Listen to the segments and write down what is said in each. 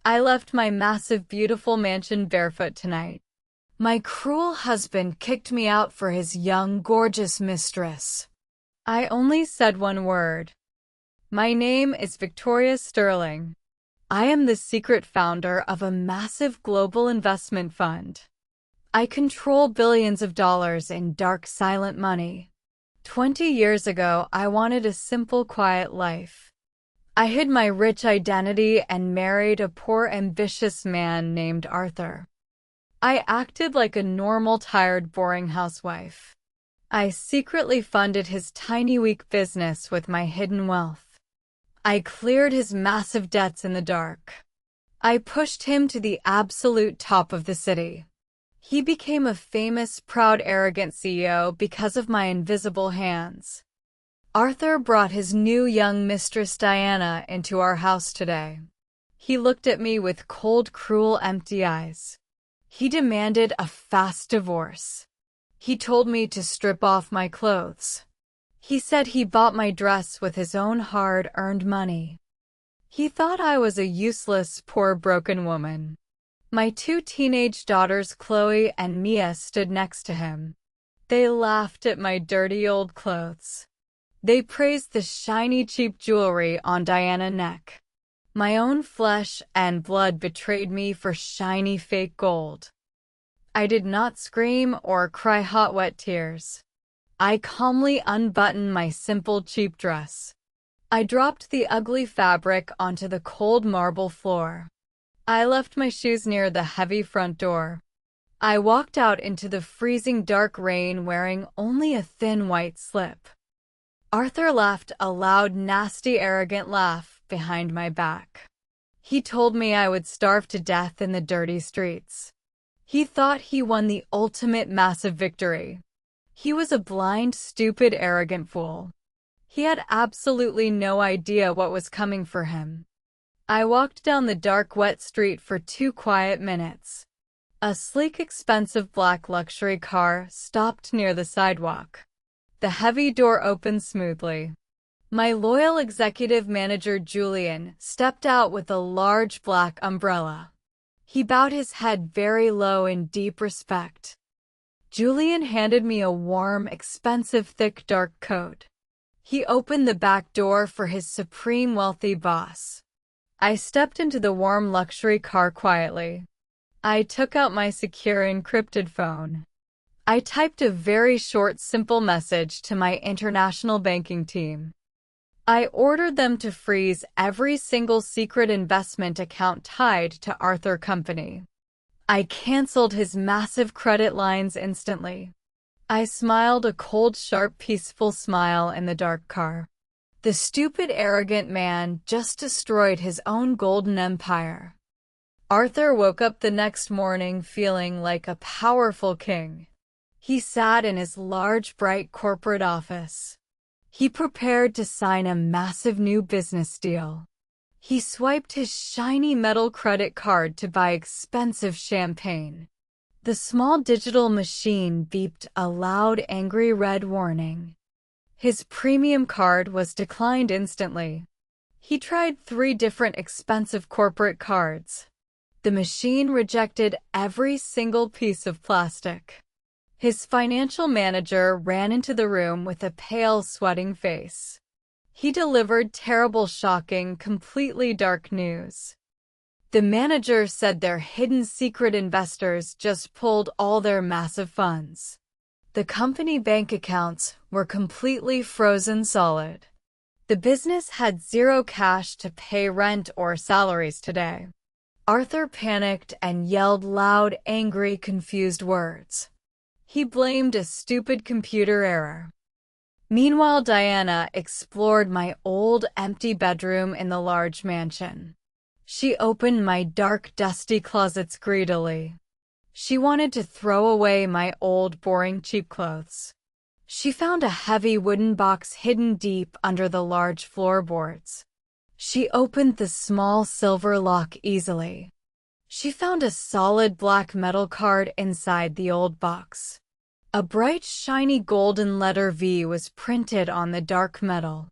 I left my massive, beautiful mansion barefoot tonight. My cruel husband kicked me out for his young, gorgeous mistress. I only said one word. My name is Victoria Sterling. I am the secret founder of a massive global investment fund. I control billions of dollars in dark, silent money. 20 years ago, I wanted a simple, quiet life. I hid my rich identity and married a poor, ambitious man named Arthur. I acted like a normal, tired, boring housewife. I secretly funded his tiny, weak business with my hidden wealth. I cleared his massive debts in the dark. I pushed him to the absolute top of the city. He became a famous, proud, arrogant CEO because of my invisible hands. Arthur brought his new young mistress Diana into our house today. He looked at me with cold, cruel, empty eyes. He demanded a fast divorce. He told me to strip off my clothes. He said he bought my dress with his own hard-earned money. He thought I was a useless, poor, broken woman. My two teenage daughters, Chloe and Mia, stood next to him. They laughed at my dirty old clothes. They praised the shiny, cheap jewelry on Diana's neck. My own flesh and blood betrayed me for shiny, fake gold. I did not scream or cry hot, wet tears. I calmly unbuttoned my simple, cheap dress. I dropped the ugly fabric onto the cold marble floor. I left my shoes near the heavy front door. I walked out into the freezing dark rain wearing only a thin white slip. Arthur laughed a loud, nasty, arrogant laugh behind my back. He told me I would starve to death in the dirty streets. He thought he won the ultimate massive victory. He was a blind, stupid, arrogant fool. He had absolutely no idea what was coming for him. I walked down the dark, wet street for 2 quiet minutes. A sleek, expensive black luxury car stopped near the sidewalk. The heavy door opened smoothly. My loyal executive manager, Julian, stepped out with a large black umbrella. He bowed his head very low in deep respect. Julian handed me a warm, expensive, thick, dark coat. He opened the back door for his supreme wealthy boss. I stepped into the warm luxury car quietly. I took out my secure encrypted phone. I typed a very short, simple message to my international banking team. I ordered them to freeze every single secret investment account tied to Arthur Company. I canceled his massive credit lines instantly. I smiled a cold, sharp, peaceful smile in the dark car. The stupid, arrogant man just destroyed his own golden empire. Arthur woke up the next morning feeling like a powerful king. He sat in his large, bright corporate office. He prepared to sign a massive new business deal. He swiped his shiny metal credit card to buy expensive champagne. The small digital machine beeped a loud, angry red warning. His premium card was declined instantly. He tried 3 different expensive corporate cards. The machine rejected every single piece of plastic. His financial manager ran into the room with a pale, sweating face. He delivered terrible, shocking, completely dark news. The manager said their hidden secret investors just pulled all their massive funds. The company bank accounts were completely frozen solid. The business had 0 cash to pay rent or salaries today. Arthur panicked and yelled loud, angry, confused words. He blamed a stupid computer error. Meanwhile, Diana explored my old, empty bedroom in the large mansion. She opened my dark, dusty closets greedily. She wanted to throw away my old, boring, cheap clothes. She found a heavy wooden box hidden deep under the large floorboards. She opened the small silver lock easily. She found a solid black metal card inside the old box. A bright, shiny golden letter V was printed on the dark metal.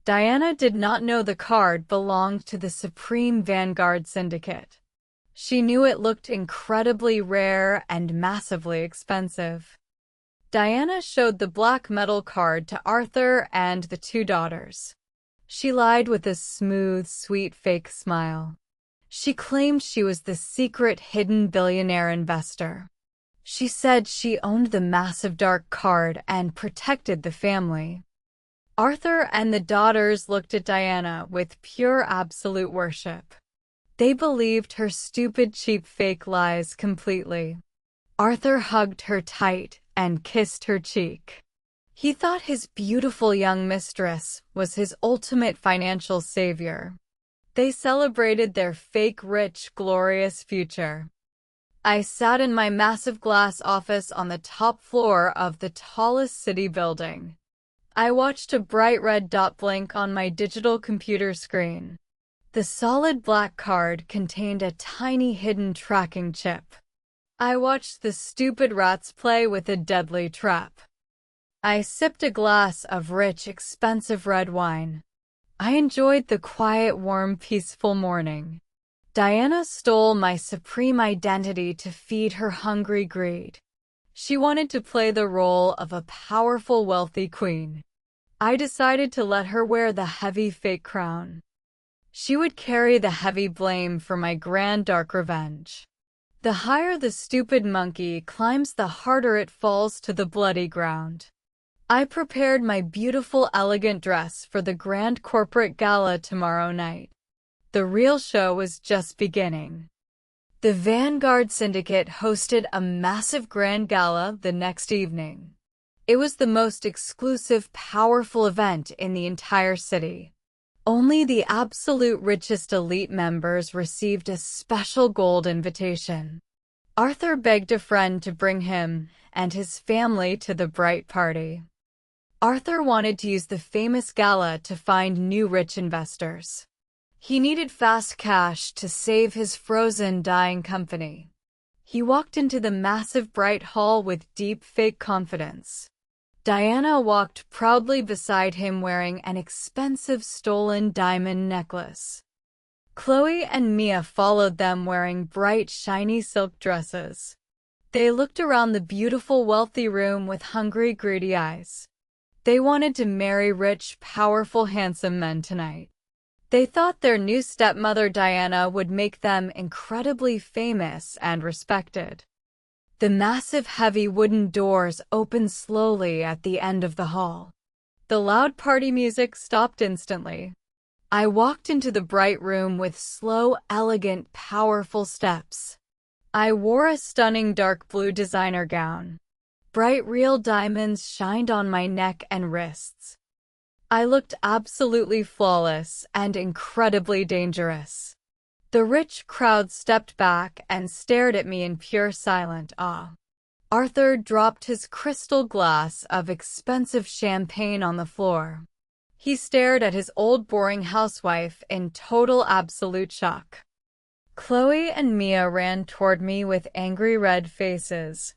Diana did not know the card belonged to the Supreme Vanguard Syndicate. She knew it looked incredibly rare and massively expensive. Diana showed the black metal card to Arthur and the two daughters. She lied with a smooth, sweet fake smile. She claimed she was the secret hidden billionaire investor. She said she owned the massive dark card and protected the family. Arthur and the daughters looked at Diana with pure absolute worship. They believed her stupid cheap fake lies completely. Arthur hugged her tight and kissed her cheek. He thought his beautiful young mistress was his ultimate financial savior. They celebrated their fake rich, glorious future. I sat in my massive glass office on the top floor of the tallest city building. I watched a bright red dot blink on my digital computer screen. The solid black card contained a tiny hidden tracking chip. I watched the stupid rats play with a deadly trap. I sipped a glass of rich, expensive red wine. I enjoyed the quiet, warm, peaceful morning. Diana stole my supreme identity to feed her hungry greed. She wanted to play the role of a powerful, wealthy queen. I decided to let her wear the heavy fake crown. She would carry the heavy blame for my grand dark revenge. The higher the stupid monkey climbs, the harder it falls to the bloody ground. I prepared my beautiful, elegant dress for the grand corporate gala tomorrow night. The real show was just beginning. The Vanguard Syndicate hosted a massive grand gala the next evening. It was the most exclusive, powerful event in the entire city. Only the absolute richest elite members received a special gold invitation. Arthur begged a friend to bring him and his family to the bright party. Arthur wanted to use the famous gala to find new rich investors. He needed fast cash to save his frozen, dying company. He walked into the massive bright hall with deep fake confidence. Diana walked proudly beside him wearing an expensive stolen diamond necklace. Chloe and Mia followed them wearing bright, shiny silk dresses. They looked around the beautiful, wealthy room with hungry, greedy eyes. They wanted to marry rich, powerful, handsome men tonight. They thought their new stepmother Diana would make them incredibly famous and respected. The massive, heavy wooden doors opened slowly at the end of the hall. The loud party music stopped instantly. I walked into the bright room with slow, elegant, powerful steps. I wore a stunning dark blue designer gown. Bright real diamonds shined on my neck and wrists. I looked absolutely flawless and incredibly dangerous. The rich crowd stepped back and stared at me in pure silent awe. Arthur dropped his crystal glass of expensive champagne on the floor. He stared at his old boring housewife in total absolute shock. Chloe and Mia ran toward me with angry red faces.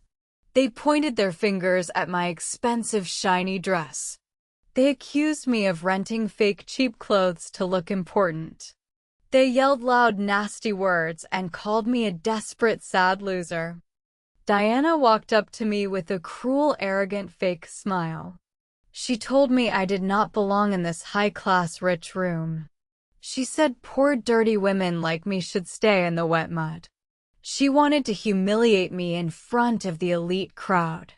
They pointed their fingers at my expensive shiny dress. They accused me of renting fake cheap clothes to look important. They yelled loud nasty words and called me a desperate sad loser. Diana walked up to me with a cruel arrogant fake smile. She told me I did not belong in this high-class rich room. She said poor dirty women like me should stay in the wet mud. She wanted to humiliate me in front of the elite crowd.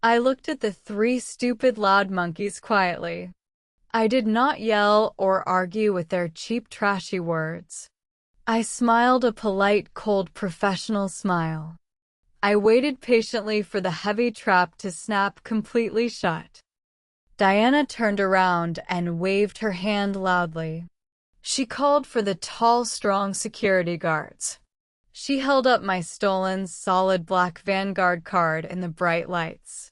I looked at the three stupid loud monkeys quietly. I did not yell or argue with their cheap trashy words. I smiled a polite, cold, professional smile. I waited patiently for the heavy trap to snap completely shut. Diana turned around and waved her hand loudly. She called for the tall, strong security guards. She held up my stolen, solid black Vanguard card in the bright lights.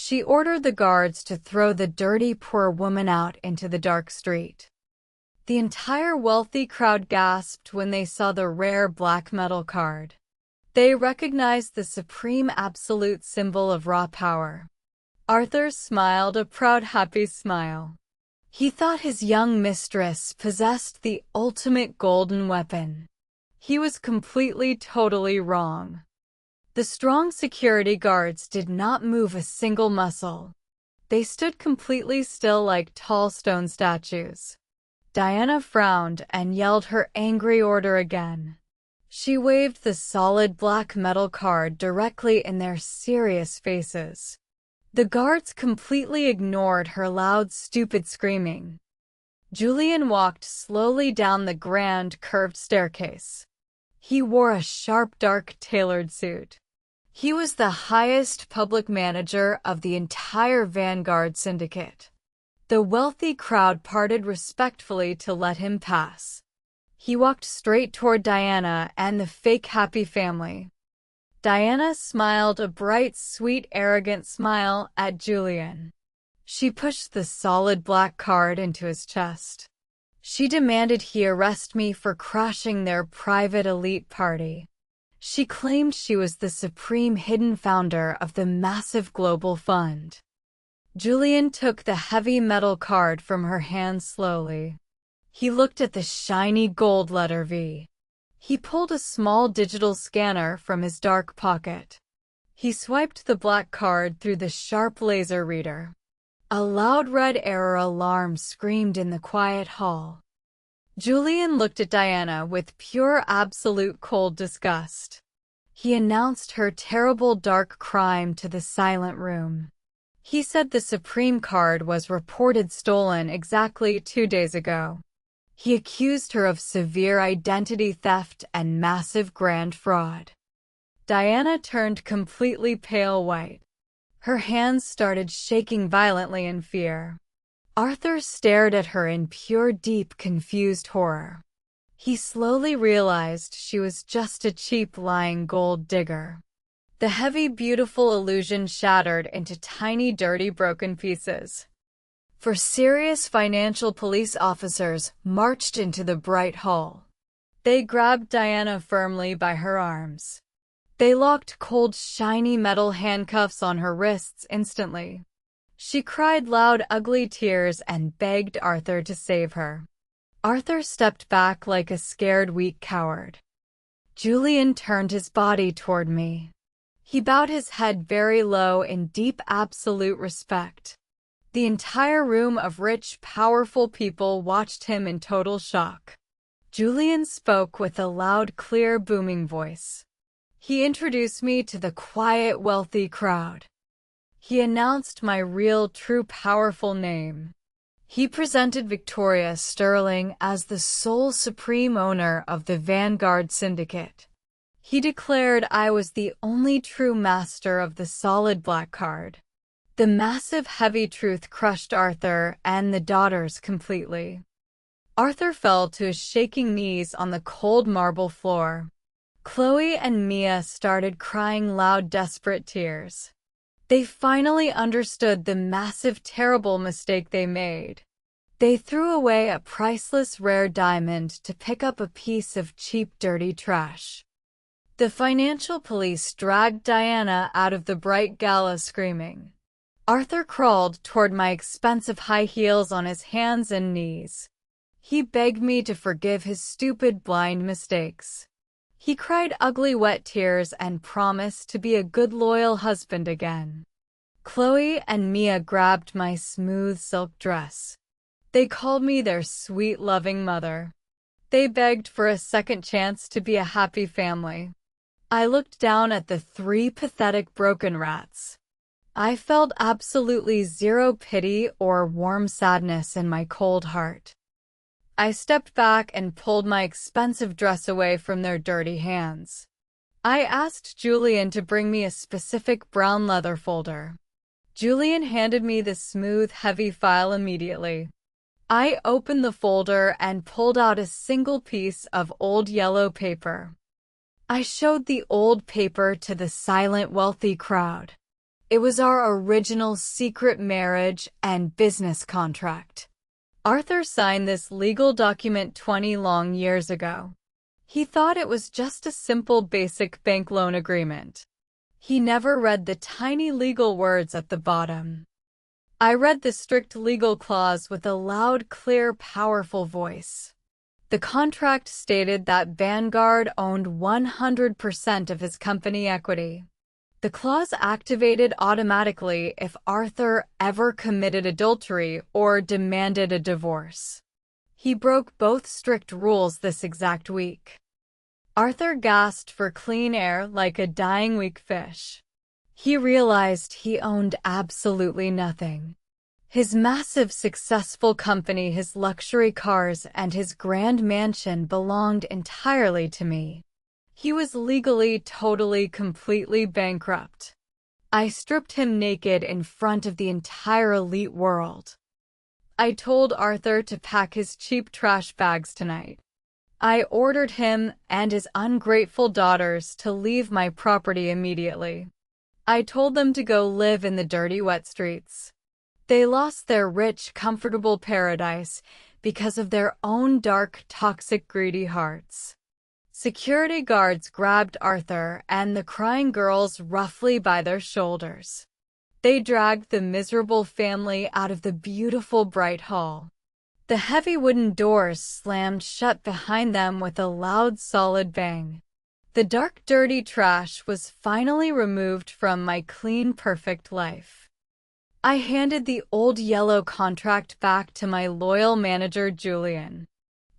She ordered the guards to throw the dirty, poor woman out into the dark street. The entire wealthy crowd gasped when they saw the rare black metal card. They recognized the supreme absolute symbol of raw power. Arthur smiled a proud, happy smile. He thought his young mistress possessed the ultimate golden weapon. He was completely, totally wrong. The strong security guards did not move a single muscle. They stood completely still like tall stone statues. Diana frowned and yelled her angry order again. She waved the solid black metal card directly in their serious faces. The guards completely ignored her loud, stupid screaming. Julian walked slowly down the grand, curved staircase. He wore a sharp, dark, tailored suit. He was the highest public manager of the entire Vanguard syndicate. The wealthy crowd parted respectfully to let him pass. He walked straight toward Diana and the fake happy family. Diana smiled a bright, sweet, arrogant smile at Julian. She pushed the solid black card into his chest. She demanded he arrest me for crashing their private elite party. She claimed she was the supreme hidden founder of the massive global fund. Julian took the heavy metal card from her hand slowly. He looked at the shiny gold letter V. He pulled a small digital scanner from his dark pocket. He swiped the black card through the sharp laser reader. A loud red error alarm screamed in the quiet hall. Julian looked at Diana with pure absolute cold disgust. He announced her terrible dark crime to the silent room. He said the Supreme card was reported stolen exactly 2 days ago. He accused her of severe identity theft and massive grand fraud. Diana turned completely pale white. Her hands started shaking violently in fear. Arthur stared at her in pure, deep, confused horror. He slowly realized she was just a cheap, lying gold digger. The heavy, beautiful illusion shattered into tiny, dirty, broken pieces. Four serious financial police officers marched into the bright hall. They grabbed Diana firmly by her arms. They locked cold, shiny metal handcuffs on her wrists instantly. She cried loud, ugly tears and begged Arthur to save her. Arthur stepped back like a scared, weak coward. Julian turned his body toward me. He bowed his head very low in deep, absolute respect. The entire room of rich, powerful people watched him in total shock. Julian spoke with a loud, clear, booming voice. He introduced me to the quiet, wealthy crowd. He announced my real, true, powerful name. He presented Victoria Sterling as the sole supreme owner of the Vanguard syndicate. He declared I was the only true master of the solid black card. The massive, heavy truth crushed Arthur and the daughters completely. Arthur fell to his shaking knees on the cold marble floor. Chloe and Mia started crying loud, desperate tears. They finally understood the massive, terrible mistake they made. They threw away a priceless, rare diamond to pick up a piece of cheap, dirty trash. The financial police dragged Diana out of the bright gala screaming. Arthur crawled toward my expensive high heels on his hands and knees. He begged me to forgive his stupid, blind mistakes. He cried ugly, wet tears and promised to be a good, loyal husband again. Chloe and Mia grabbed my smooth silk dress. They called me their sweet, loving mother. They begged for a second chance to be a happy family. I looked down at the 3 pathetic broken rats. I felt absolutely zero pity or warm sadness in my cold heart. I stepped back and pulled my expensive dress away from their dirty hands. I asked Julian to bring me a specific brown leather folder. Julian handed me the smooth, heavy file immediately. I opened the folder and pulled out a single piece of old yellow paper. I showed the old paper to the silent, wealthy crowd. It was our original secret marriage and business contract. Arthur signed this legal document 20 long years ago. He thought it was just a simple, basic bank loan agreement. He never read the tiny legal words at the bottom. I read the strict legal clause with a loud, clear, powerful voice. The contract stated that Vanguard owned 100% of his company equity. The clause activated automatically if Arthur ever committed adultery or demanded a divorce. He broke both strict rules this exact week. Arthur gasped for clean air like a dying weak fish. He realized he owned absolutely nothing. His massive, successful company, his luxury cars, and his grand mansion belonged entirely to me. He was legally, totally, completely bankrupt. I stripped him naked in front of the entire elite world. I told Arthur to pack his cheap trash bags tonight. I ordered him and his ungrateful daughters to leave my property immediately. I told them to go live in the dirty, wet streets. They lost their rich, comfortable paradise because of their own dark, toxic, greedy hearts. Security guards grabbed Arthur and the crying girls roughly by their shoulders. They dragged the miserable family out of the beautiful, bright hall. The heavy wooden doors slammed shut behind them with a loud, solid bang. The dark, dirty trash was finally removed from my clean, perfect life. I handed the old yellow contract back to my loyal manager, Julian.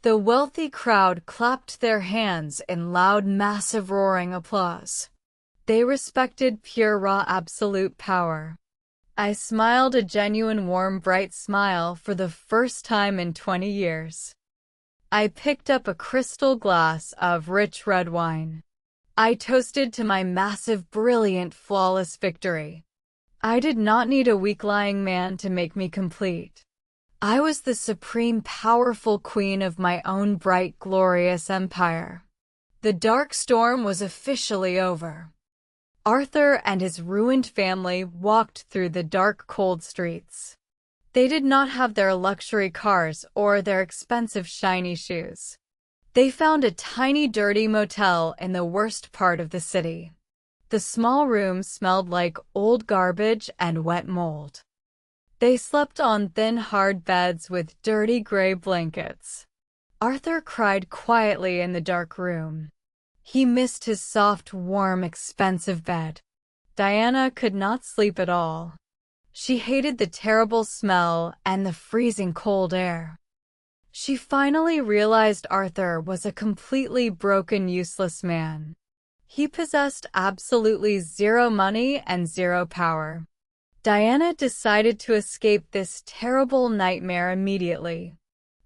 The wealthy crowd clapped their hands in loud, massive, roaring applause. They respected pure, raw, absolute power. I smiled a genuine, warm, bright smile for the first time in 20 years. I picked up a crystal glass of rich red wine. I toasted to my massive, brilliant, flawless victory. I did not need a weak-lying man to make me complete. I was the supreme, powerful queen of my own bright, glorious empire. The dark storm was officially over. Arthur and his ruined family walked through the dark, cold streets. They did not have their luxury cars or their expensive, shiny shoes. They found a tiny, dirty motel in the worst part of the city. The small room smelled like old garbage and wet mold. They slept on thin, hard beds with dirty gray blankets. Arthur cried quietly in the dark room. He missed his soft, warm, expensive bed. Diana could not sleep at all. She hated the terrible smell and the freezing cold air. She finally realized Arthur was a completely broken, useless man. He possessed absolutely zero money and zero power. Diana decided to escape this terrible nightmare immediately.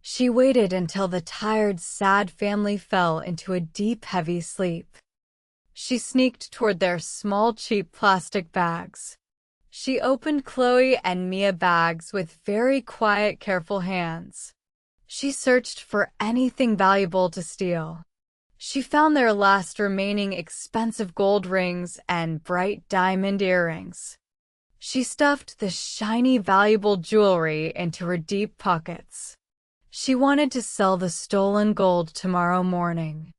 She waited until the tired, sad family fell into a deep, heavy sleep. She sneaked toward their small, cheap plastic bags. She opened Chloe and Mia bags with very quiet, careful hands. She searched for anything valuable to steal. She found their last remaining expensive gold rings and bright diamond earrings. She stuffed the shiny, valuable jewelry into her deep pockets. She wanted to sell the stolen gold tomorrow morning.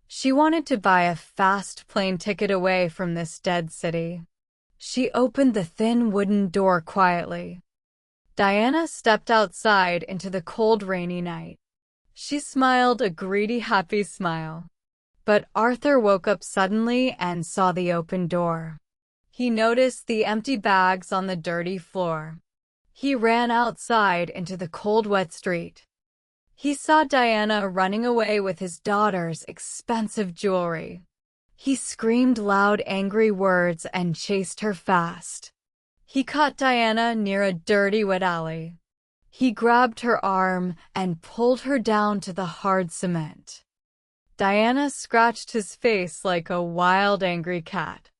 She wanted to buy a fast plane ticket away from this dead city. She opened the thin wooden door quietly. Diana stepped outside into the cold, rainy night. She smiled a greedy, happy smile. But Arthur woke up suddenly and saw the open door. He noticed the empty bags on the dirty floor. He ran outside into the cold, wet street. He saw Diana running away with his daughter's expensive jewelry. He screamed loud, angry words and chased her fast. He caught Diana near a dirty, wet alley. He grabbed her arm and pulled her down to the hard cement. Diana scratched his face like a wild, angry cat.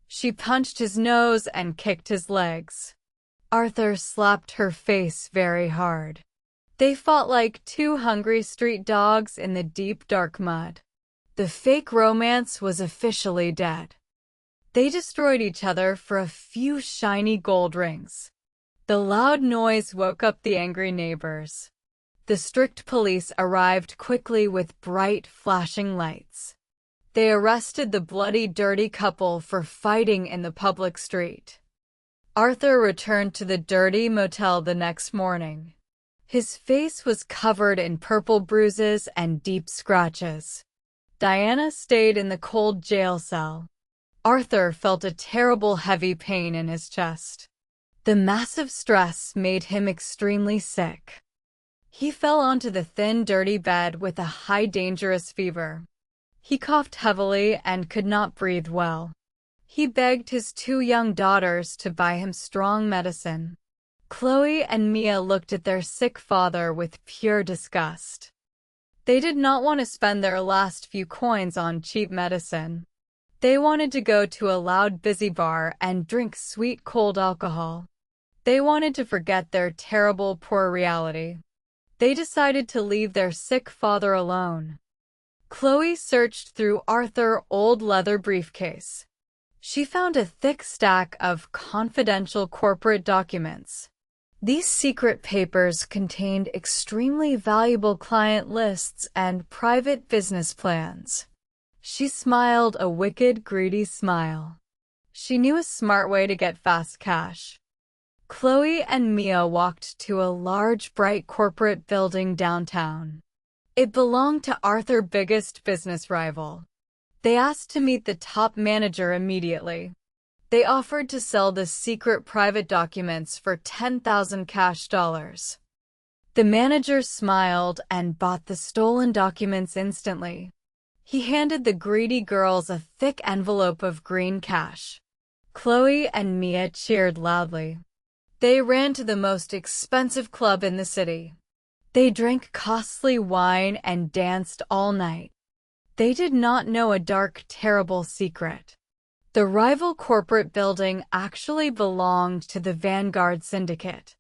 She punched his nose and kicked his legs. Arthur slapped her face very hard. They fought like two hungry street dogs in the deep, dark mud. The fake romance was officially dead. They destroyed each other for a few shiny gold rings. The loud noise woke up the angry neighbors. The strict police arrived quickly with bright, flashing lights. They arrested the bloody, dirty couple for fighting in the public street. Arthur returned to the dirty motel the next morning. His face was covered in purple bruises and deep scratches. Diana stayed in the cold jail cell. Arthur felt a terrible heavy pain in his chest. The massive stress made him extremely sick. He fell onto the thin, dirty bed with a high, dangerous fever. He coughed heavily and could not breathe well. He begged his 2 young daughters to buy him strong medicine. Chloe and Mia looked at their sick father with pure disgust. They did not want to spend their last few coins on cheap medicine. They wanted to go to a loud, busy bar and drink sweet, cold alcohol. They wanted to forget their terrible, poor reality. They decided to leave their sick father alone. Chloe searched through Arthur's old leather briefcase. She found a thick stack of confidential corporate documents. These secret papers contained extremely valuable client lists and private business plans. She smiled a wicked, greedy smile. She knew a smart way to get fast cash. Chloe and Mia walked to a large, bright corporate building downtown. It belonged to Arthur's biggest business rival. They asked to meet the top manager immediately. They offered to sell the secret private documents for $10,000 cash. The manager smiled and bought the stolen documents instantly. He handed the greedy girls a thick envelope of green cash. Chloe and Mia cheered loudly. They ran to the most expensive club in the city. They drank costly wine and danced all night. They did not know a dark, terrible secret. The rival corporate building actually belonged to the Vanguard syndicate.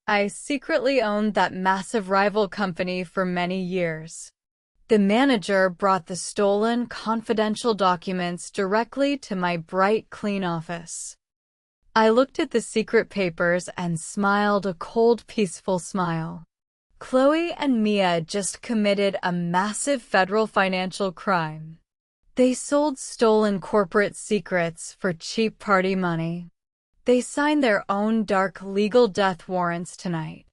I secretly owned that massive rival company for many years. The manager brought the stolen confidential documents directly to my bright, clean office. I looked at the secret papers and smiled a cold, peaceful smile. Chloe and Mia just committed a massive federal financial crime. They sold stolen corporate secrets for cheap party money. They signed their own dark legal death warrants tonight.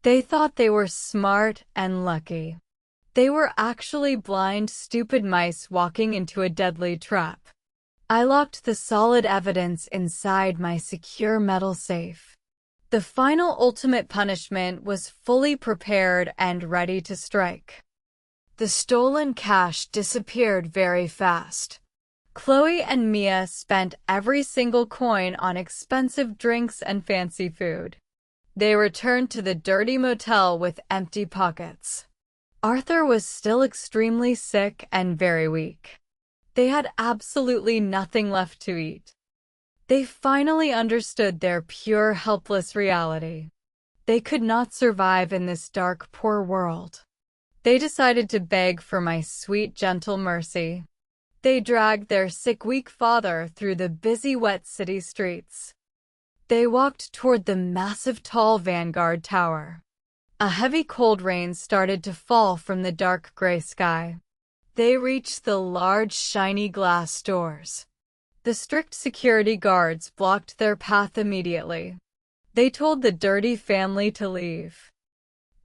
They thought they were smart and lucky. They were actually blind, stupid mice walking into a deadly trap. I locked the solid evidence inside my secure metal safe. The final ultimate punishment was fully prepared and ready to strike. The stolen cash disappeared very fast. Chloe and Mia spent every single coin on expensive drinks and fancy food. They returned to the dirty motel with empty pockets. Arthur was still extremely sick and very weak. They had absolutely nothing left to eat. They finally understood their pure, helpless reality. They could not survive in this dark, poor world. They decided to beg for my sweet, gentle mercy. They dragged their sick, weak father through the busy, wet city streets. They walked toward the massive, tall Vanguard tower. A heavy, cold rain started to fall from the dark gray sky. They reached the large, shiny glass doors. The strict security guards blocked their path immediately. They told the dirty family to leave.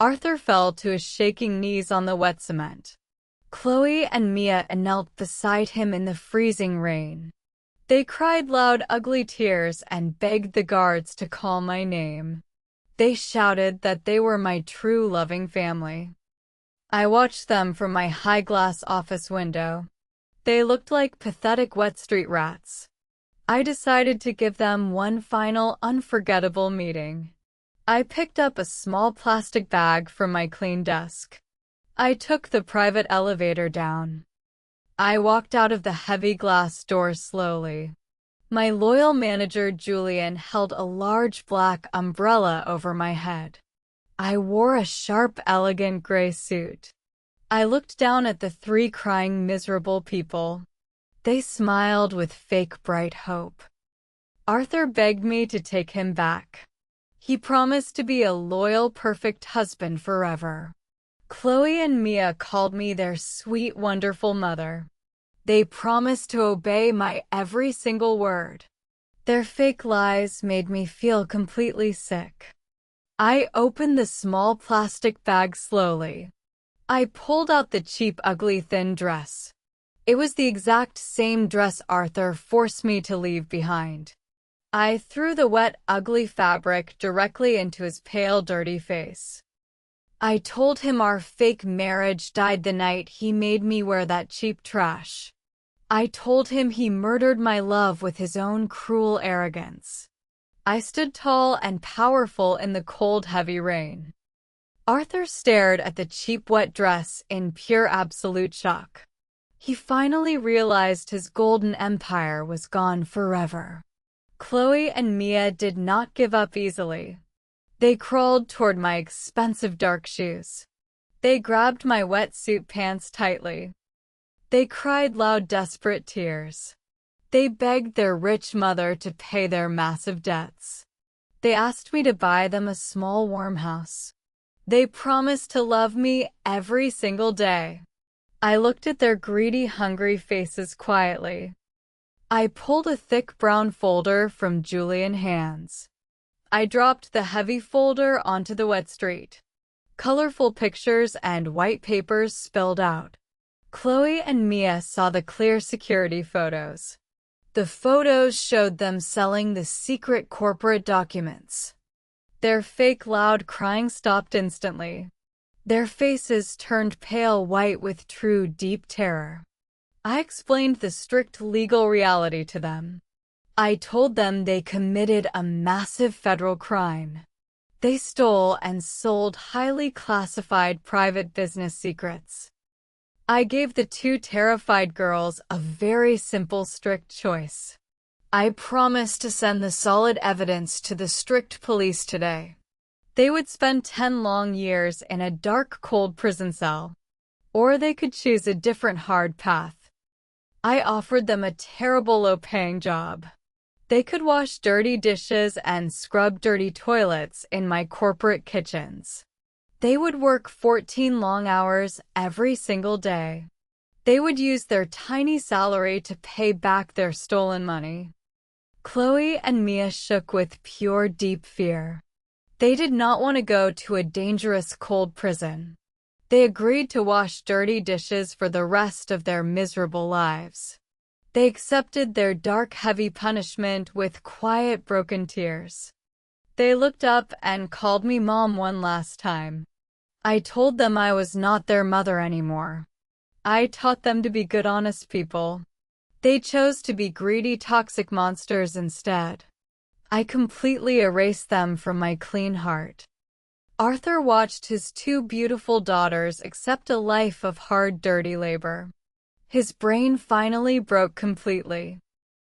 Arthur fell to his shaking knees on the wet cement. Chloe and Mia knelt beside him in the freezing rain. They cried loud, ugly tears and begged the guards to call my name. They shouted that they were my true loving family. I watched them from my high-glass office window. They looked like pathetic wet street rats. I decided to give them one final unforgettable meeting. I picked up a small plastic bag from my clean desk. I took the private elevator down. I walked out of the heavy glass door slowly. My loyal manager Julian held a large black umbrella over my head. I wore a sharp, elegant gray suit. I looked down at the 3 crying, miserable people. They smiled with fake bright hope. Arthur begged me to take him back. He promised to be a loyal, perfect husband forever. Chloe and Mia called me their sweet, wonderful mother. They promised to obey my every single word. Their fake lies made me feel completely sick. I opened the small plastic bag slowly. I pulled out the cheap, ugly, thin dress. It was the exact same dress Arthur forced me to leave behind. I threw the wet, ugly fabric directly into his pale, dirty face. I told him our fake marriage died the night he made me wear that cheap trash. I told him he murdered my love with his own cruel arrogance. I stood tall and powerful in the cold, heavy rain. Arthur stared at the cheap, wet dress in pure, absolute shock. He finally realized his golden empire was gone forever. Chloe and Mia did not give up easily. They crawled toward my expensive dark shoes. They grabbed my wetsuit pants tightly. They cried loud, desperate tears. They begged their rich mother to pay their massive debts. They asked me to buy them a small, warm house. They promised to love me every single day. I looked at their greedy, hungry faces quietly. I pulled a thick brown folder from Julian's hands. I dropped the heavy folder onto the wet street. Colorful pictures and white papers spilled out. Chloe and Mia saw the clear security photos. The photos showed them selling the secret corporate documents. Their fake loud crying stopped instantly. Their faces turned pale white with true deep terror. I explained the strict legal reality to them. I told them they committed a massive federal crime. They stole and sold highly classified private business secrets. I gave the two terrified girls a very simple, strict choice. I promised to send the solid evidence to the strict police today. They would spend 10 long years in a dark, cold prison cell. Or they could choose a different hard path. I offered them a terrible, low-paying job. They could wash dirty dishes and scrub dirty toilets in my corporate kitchens. They would work 14 long hours every single day. They would use their tiny salary to pay back their stolen money. Chloe and Mia shook with pure, deep fear. They did not want to go to a dangerous, cold prison. They agreed to wash dirty dishes for the rest of their miserable lives. They accepted their dark, heavy punishment with quiet, broken tears. They looked up and called me Mom one last time. I told them I was not their mother anymore. I taught them to be good, honest people. They chose to be greedy, toxic monsters instead. I completely erased them from my clean heart. Arthur watched his two beautiful daughters accept a life of hard, dirty labor. His brain finally broke completely.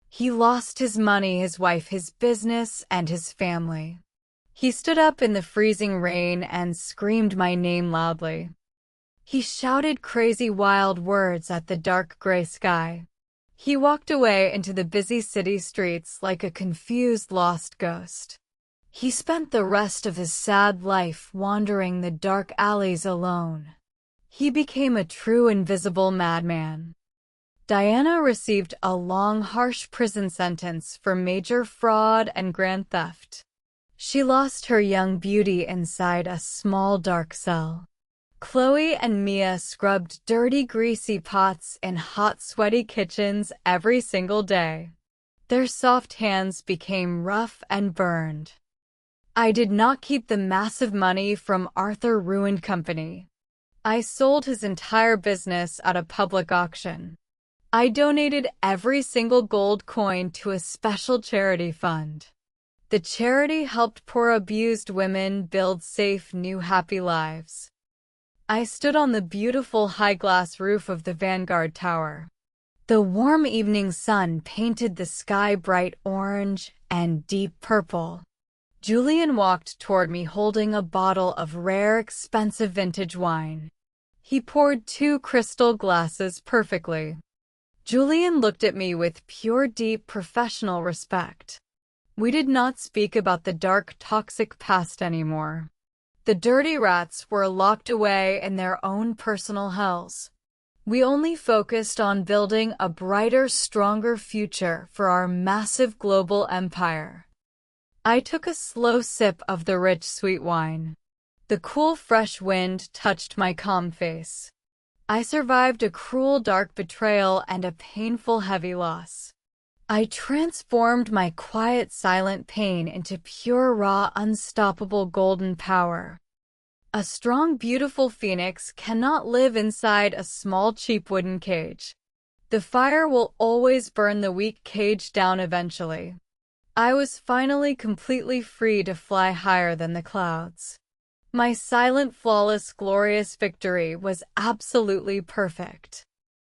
He lost his money, his wife, his business, and his family. He stood up in the freezing rain and screamed my name loudly. He shouted crazy, wild words at the dark gray sky. He walked away into the busy city streets like a confused, lost ghost. He spent the rest of his sad life wandering the dark alleys alone. He became a true invisible madman. Diana received a long, harsh prison sentence for major fraud and grand theft. She lost her young beauty inside a small, dark cell. Chloe and Mia scrubbed dirty, greasy pots in hot, sweaty kitchens every single day. Their soft hands became rough and burned. I did not keep the massive money from Arthur's ruined company. I sold his entire business at a public auction. I donated every single gold coin to a special charity fund. The charity helped poor, abused women build safe, new, happy lives. I stood on the beautiful high-glass roof of the Vanguard Tower. The warm evening sun painted the sky bright orange and deep purple. Julian walked toward me holding a bottle of rare, expensive vintage wine. He poured 2 crystal glasses perfectly. Julian looked at me with pure, deep, professional respect. We did not speak about the dark, toxic past anymore. The dirty rats were locked away in their own personal hells. We only focused on building a brighter, stronger future for our massive global empire. I took a slow sip of the rich, sweet wine. The cool, fresh wind touched my calm face. I survived a cruel, dark betrayal and a painful, heavy loss. I transformed my quiet, silent pain into pure, raw, unstoppable golden power. A strong, beautiful phoenix cannot live inside a small, cheap wooden cage. The fire will always burn the weak cage down eventually. I was finally completely free to fly higher than the clouds. My silent, flawless, glorious victory was absolutely perfect.